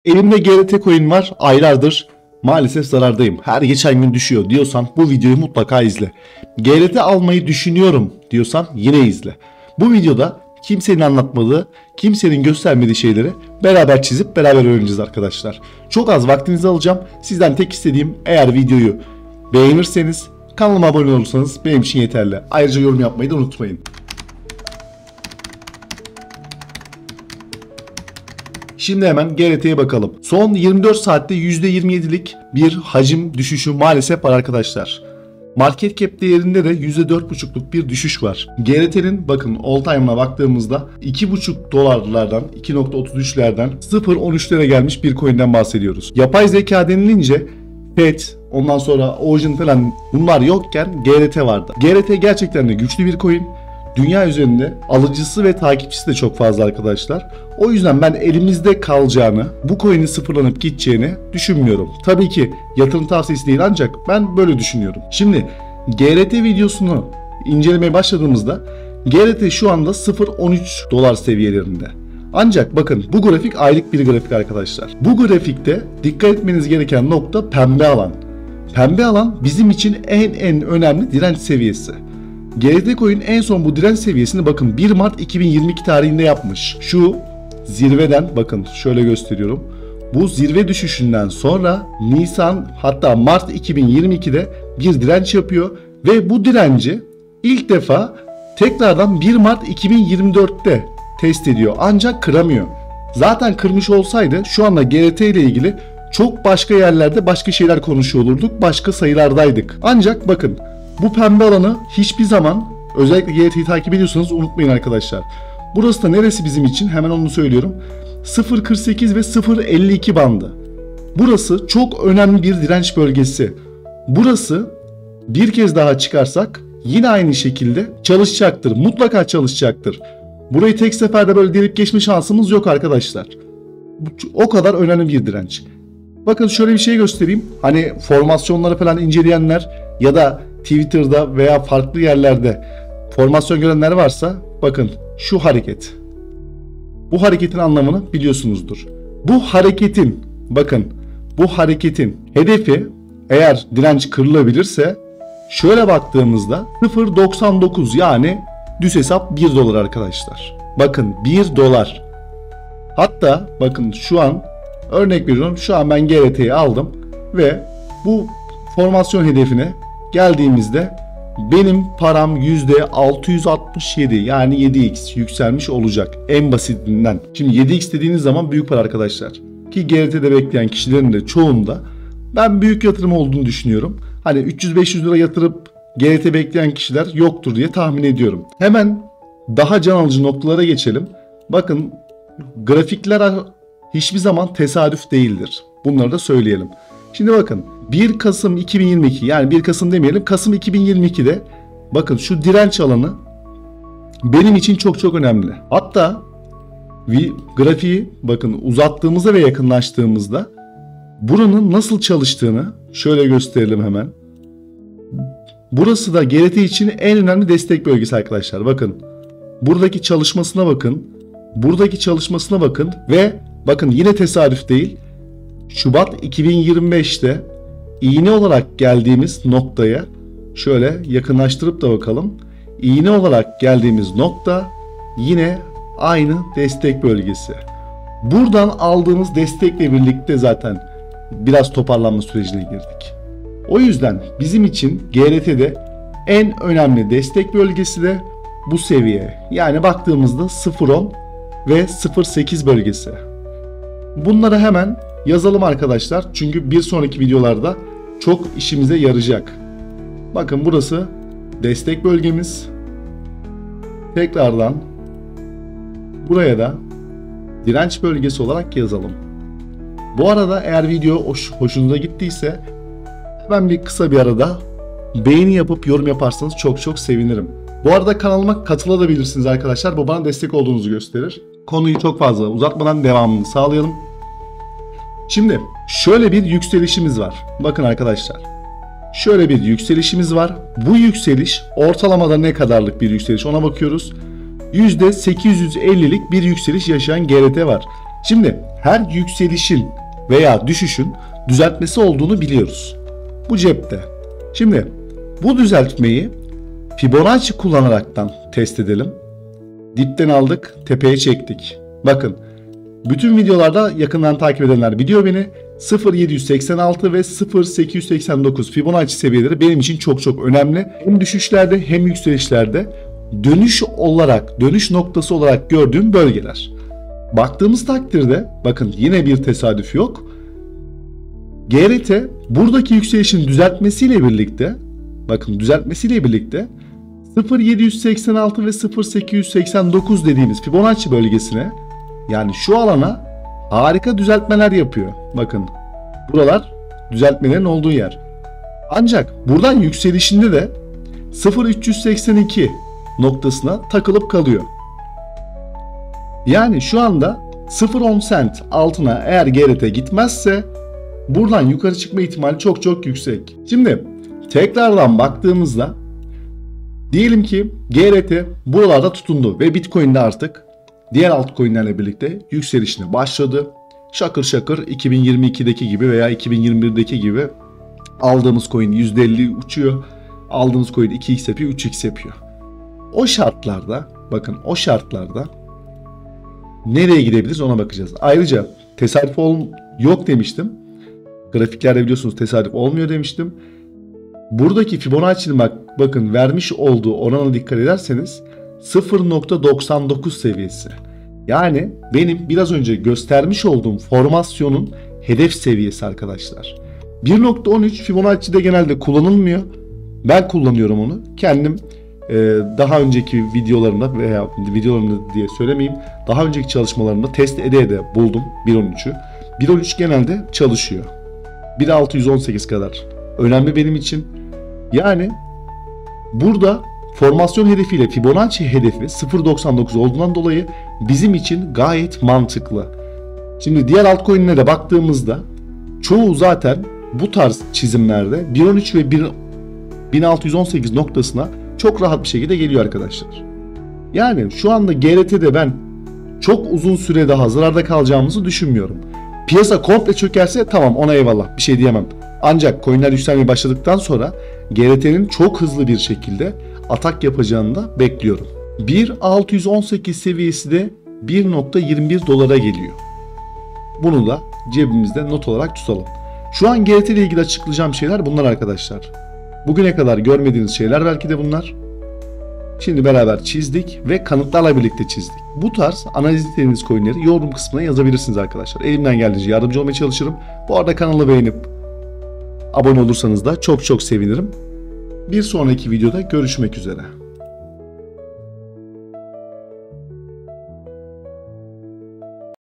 Elimde GRT coin var, aylardır maalesef zarardayım. Her geçen gün düşüyor diyorsan bu videoyu mutlaka izle. GRT almayı düşünüyorum diyorsan yine izle. Bu videoda kimsenin anlatmadığı, kimsenin göstermediği şeyleri beraber çizip beraber öğreneceğiz arkadaşlar. Çok az vaktinizi alacağım. Sizden tek istediğim, eğer videoyu beğenirseniz, kanalıma abone olursanız benim için yeterli. Ayrıca yorum yapmayı da unutmayın. Şimdi hemen GRT'ye bakalım. Son 24 saatte %27'lik bir hacim düşüşü maalesef var arkadaşlar. Market cap değerinde de %4,5'luk bir düşüş var. GRT'nin bakın all time'ına baktığımızda 2,5 dolarlardan 2,33'lerden 0,13'lere gelmiş bir coin'den bahsediyoruz. Yapay zeka denilince FED, ondan sonra Ocean falan bunlar yokken GRT vardı. GRT gerçekten de güçlü bir coin. Dünya üzerinde alıcısı ve takipçisi de çok fazla arkadaşlar. O yüzden ben elimizde kalacağını, bu coin'in sıfırlanıp gideceğini düşünmüyorum. Tabii ki yatırım tavsiyesi değil, ancak ben böyle düşünüyorum. Şimdi GRT videosunu incelemeye başladığımızda GRT şu anda 0,13 dolar seviyelerinde. Ancak bakın, bu grafik aylık bir grafik arkadaşlar. Bu grafikte dikkat etmeniz gereken nokta pembe alan. Pembe alan bizim için en önemli direnç seviyesi. GRT coin en son bu direnç seviyesini bakın 1 Mart 2022 tarihinde yapmış. Şu zirveden bakın şöyle gösteriyorum. Bu zirve düşüşünden sonra Nisan, hatta Mart 2022'de bir direnç yapıyor ve bu direnci ilk defa tekrardan 1 Mart 2024'te test ediyor, ancak kıramıyor. Zaten kırmış olsaydı şu anda GRT ile ilgili çok başka yerlerde başka şeyler konuşuyor olurduk, başka sayılardaydık. Ancak bakın, bu pembe alanı hiçbir zaman, özellikle GRT'yi takip ediyorsanız unutmayın arkadaşlar. Burası da neresi bizim için? Hemen onu söylüyorum. 0.48 ve 0.52 bandı. Burası çok önemli bir direnç bölgesi. Burası bir kez daha çıkarsak yine aynı şekilde çalışacaktır. Mutlaka çalışacaktır. Burayı tek seferde böyle delip geçme şansımız yok arkadaşlar. O kadar önemli bir direnç. Bakın şöyle bir şey göstereyim. Hani formasyonları falan inceleyenler ya da Twitter'da veya farklı yerlerde formasyon görenler varsa bakın şu hareket. Bu hareketin anlamını biliyorsunuzdur. Bu hareketin, bakın bu hareketin hedefi, eğer direnç kırılabilirse, şöyle baktığımızda 0.99, yani düz hesap 1 dolar arkadaşlar. Bakın 1 dolar. Hatta bakın şu an örnek veriyorum, şu an ben GRT'yi aldım ve bu formasyon hedefine geldiğimizde benim param %667, yani 7x yükselmiş olacak en basitinden. Şimdi 7x dediğiniz zaman büyük para arkadaşlar. Ki GRT'de bekleyen kişilerin de çoğunda ben büyük yatırım olduğunu düşünüyorum. Hani 300-500 lira yatırıp GRT bekleyen kişiler yoktur diye tahmin ediyorum. Hemen daha can alıcı noktalara geçelim. Bakın, grafikler hiçbir zaman tesadüf değildir. Bunları da söyleyelim. Şimdi bakın 1 Kasım 2022, yani 1 Kasım demeyelim, Kasım 2022'de bakın şu direnç alanı benim için çok önemli. Hatta grafiği bakın uzattığımızda ve yakınlaştığımızda buranın nasıl çalıştığını şöyle gösterelim hemen. Burası da GRT için en önemli destek bölgesi arkadaşlar. Bakın buradaki çalışmasına bakın. Buradaki çalışmasına bakın ve bakın yine tesadüf değil. Şubat 2025'te iğne olarak geldiğimiz noktaya şöyle yakınlaştırıp da bakalım. İğne olarak geldiğimiz nokta yine aynı destek bölgesi. Buradan aldığımız destekle birlikte zaten biraz toparlanma sürecine girdik. O yüzden bizim için GRT'de en önemli destek bölgesi de bu seviye. Yani baktığımızda 0.10 ve 0.8 bölgesi. Bunları hemen yazalım arkadaşlar, çünkü bir sonraki videolarda çok işimize yarayacak. Bakın burası destek bölgemiz. Tekrardan buraya da direnç bölgesi olarak yazalım. Bu arada eğer video hoşunuza gittiyse hemen bir kısa bir arada beğeni yapıp yorum yaparsanız çok sevinirim. Bu arada kanalıma katılabilirsiniz arkadaşlar. Bu bana destek olduğunuzu gösterir. Konuyu çok fazla uzatmadan devamını sağlayalım. Şimdi şöyle bir yükselişimiz var. Bakın arkadaşlar. Şöyle bir yükselişimiz var. Bu yükseliş ortalamada ne kadarlık bir yükseliş, ona bakıyoruz. %850'lik bir yükseliş yaşayan GRT var. Şimdi her yükselişin veya düşüşün düzeltmesi olduğunu biliyoruz. Bu cepte. Şimdi bu düzeltmeyi Fibonacci kullanaraktan test edelim. Dipten aldık, tepeye çektik. Bakın, bütün videolarda yakından takip edenler biliyor beni. 0.786 ve 0.889 Fibonacci seviyeleri benim için çok çok önemli. Hem düşüşlerde hem yükselişlerde dönüş noktası olarak gördüğüm bölgeler. Baktığımız takdirde bakın yine bir tesadüf yok. GRT buradaki yükselişin düzeltmesiyle birlikte 0.786 ve 0.889 dediğimiz Fibonacci bölgesine, yani şu alana harika düzeltmeler yapıyor. Bakın buralar düzeltmelerin olduğu yer. Ancak buradan yükselişinde de 0.382 noktasına takılıp kalıyor. Yani şu anda 0.10 cent altına eğer GRT gitmezse buradan yukarı çıkma ihtimali çok çok yüksek. Şimdi tekrardan baktığımızda diyelim ki GRT buralarda tutundu ve Bitcoin'de artık diğer altcoin'lerle birlikte yükselişine başladı. Şakır şakır 2022'deki gibi veya 2021'deki gibi aldığımız coin %50 uçuyor. Aldığımız coin 2x yapıyor, 3x yapıyor. O şartlarda nereye gidebiliriz ona bakacağız. Ayrıca tesadüf yok demiştim. Grafiklerde biliyorsunuz tesadüf olmuyor demiştim. Buradaki Fibonacci'nin bakın vermiş olduğu orana dikkat ederseniz 0.99 seviyesi. Yani benim biraz önce göstermiş olduğum formasyonun hedef seviyesi arkadaşlar. 1.13 Fibonacci'de genelde kullanılmıyor. Ben kullanıyorum onu. Kendim daha önceki videolarımda veya videolarımda diye söylemeyeyim. Daha önceki çalışmalarımda test ede buldum 1.13'ü. 1.13 genelde çalışıyor. 1.618 kadar önemli benim için. Yani burada formasyon hedefiyle Fibonacci hedefi 0.99 olduğundan dolayı bizim için gayet mantıklı. Şimdi diğer altcoin'lere baktığımızda çoğu zaten bu tarz çizimlerde 1.13 ve 1.618 noktasına çok rahat bir şekilde geliyor arkadaşlar. Yani şu anda GRT'de ben çok uzun süre daha zararda kalacağımızı düşünmüyorum. Piyasa komple çökerse tamam, ona eyvallah, bir şey diyemem. Ancak coinler yükselmeye başladıktan sonra GRT'nin çok hızlı bir şekilde atak yapacağını da bekliyorum. 1.618 seviyesi de 1.21 dolara geliyor. Bunu da cebimizde not olarak tutalım. Şu an GRT ile ilgili açıklayacağım şeyler bunlar arkadaşlar. Bugüne kadar görmediğiniz şeyler belki de bunlar. Şimdi beraber çizdik ve kanıtlarla birlikte çizdik. Bu tarz analiz ettiğiniz coinleri yorum kısmına yazabilirsiniz arkadaşlar. Elimden geldiğince yardımcı olmaya çalışırım. Bu arada kanalı beğenip abone olursanız da çok çok sevinirim. Bir sonraki videoda görüşmek üzere.